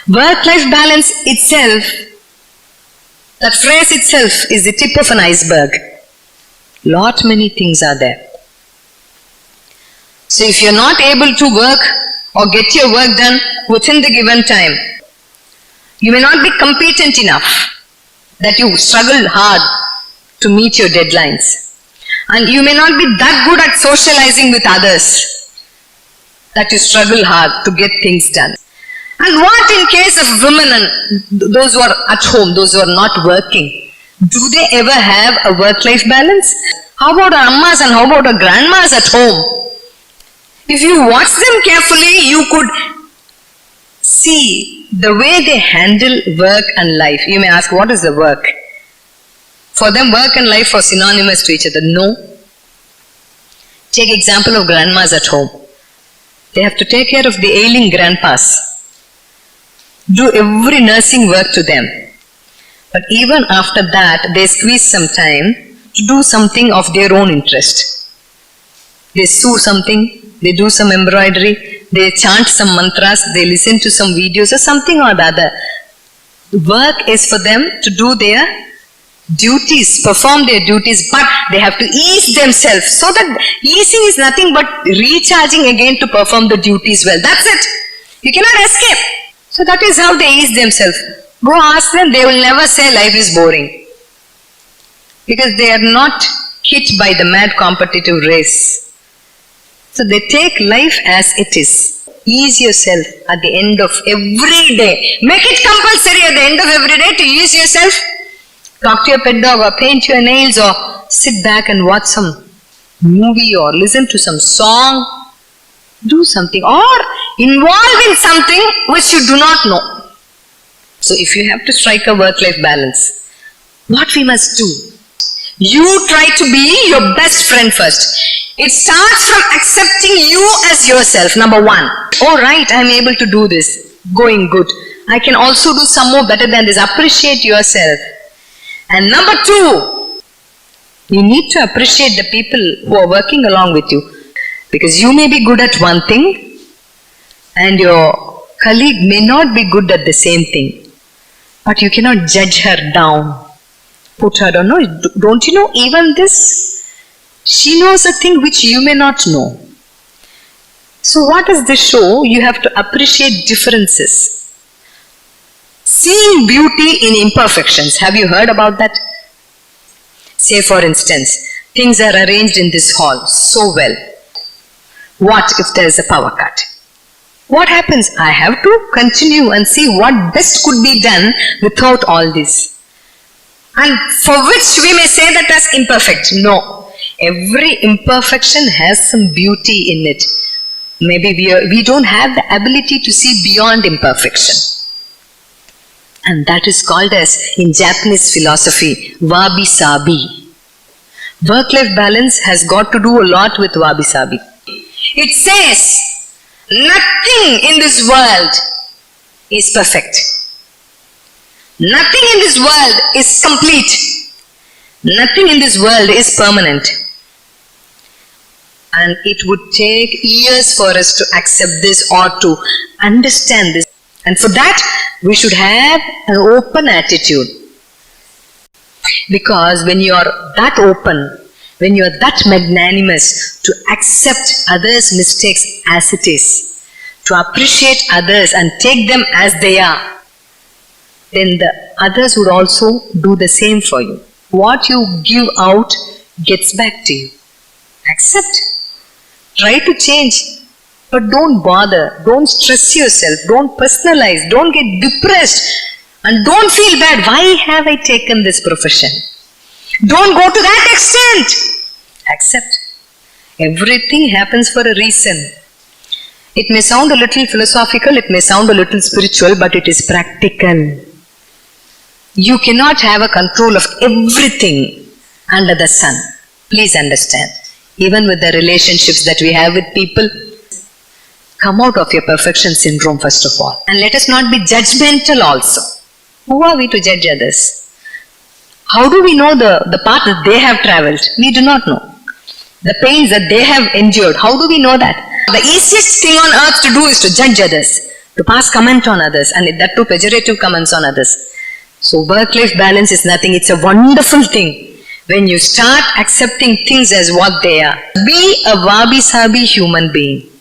Work-life balance itself, that phrase itself is the tip of an iceberg. Lot many things are there. So if you're not able to work or get your work done within the given time, you may not be competent enough that you struggle hard to meet your deadlines. And you may not be that good at socializing with others that you struggle hard to get things done. And what in case of women and those who are at home, those who are not working? Do they ever have a work-life balance? How about our ammas and how about our grandmas at home? If you watch them carefully, you could see the way they handle work and life. You may ask, what is the work? For them, work and life are synonymous to each other. No. Take example of grandmas at home. They have to take care of the ailing grandpas. Do every nursing work to them. But even after that, they squeeze some time to do something of their own interest. They sew something, they do some embroidery, they chant some mantras, they listen to some videos or something or the other. Work is for them to do their duties, perform their duties, but they have to ease themselves. So that easing is nothing but recharging again to perform the duties well. That's it. You cannot escape. So that is how they ease themselves. Go ask them, they will never say life is boring. Because they are not hit by the mad competitive race. So they take life as it is. Ease yourself at the end of every day. Make it compulsory at the end of every day to ease yourself. Talk to your pet dog or paint your nails or sit back and watch some movie or listen to some song. Do something or involve in something which you do not know. So if you have to strike a work-life balance, what we must do? You try to be your best friend first. It starts from accepting you as yourself, number one. Oh right, I am able to do this. Going good. I can also do some more better than this. Appreciate yourself. And number two, you need to appreciate the people who are working along with you. Because you may be good at one thing and your colleague may not be good at the same thing. But you cannot judge her down. Put her down. No, don't you know even this? She knows a thing which you may not know. So what does this show? You have to appreciate differences. Seeing beauty in imperfections. Have you heard about that? Say for instance, things are arranged in this hall so well. What if there is a power cut? What happens? I have to continue and see what best could be done without all this. And for which we may say that as imperfect. No. Every imperfection has some beauty in it. Maybe we don't have the ability to see beyond imperfection. And that is called as, in Japanese philosophy, wabi-sabi. Work-life balance has got to do a lot with wabi-sabi. It says, nothing in this world is perfect. Nothing in this world is complete. Nothing in this world is permanent. And it would take years for us to accept this or to understand this. And for that, we should have an open attitude. Because when you are that open, when you are that magnanimous to accept others' mistakes as it is, to appreciate others and take them as they are, then the others would also do the same for you. What you give out gets back to you. Accept. Try to change. But don't bother. Don't stress yourself. Don't personalize. Don't get depressed. And don't feel bad. Why have I taken this profession? Don't go to that extent. Accept. Everything happens for a reason. It may sound a little philosophical, it may sound a little spiritual, but it is practical. You cannot have a control of everything under the sun. Please understand. Even with the relationships that we have with people, come out of your perfection syndrome first of all. And let us not be judgmental also. Who are we to judge others? How do we know the path that they have traveled? We do not know. the pains that they have endured. How do we know that? The easiest thing on earth to do is to judge others, to pass comment on others, and that too pejorative comments on others. So work-life balance is nothing. It's a wonderful thing when you start accepting things as what they are. Be a wabi-sabi human being.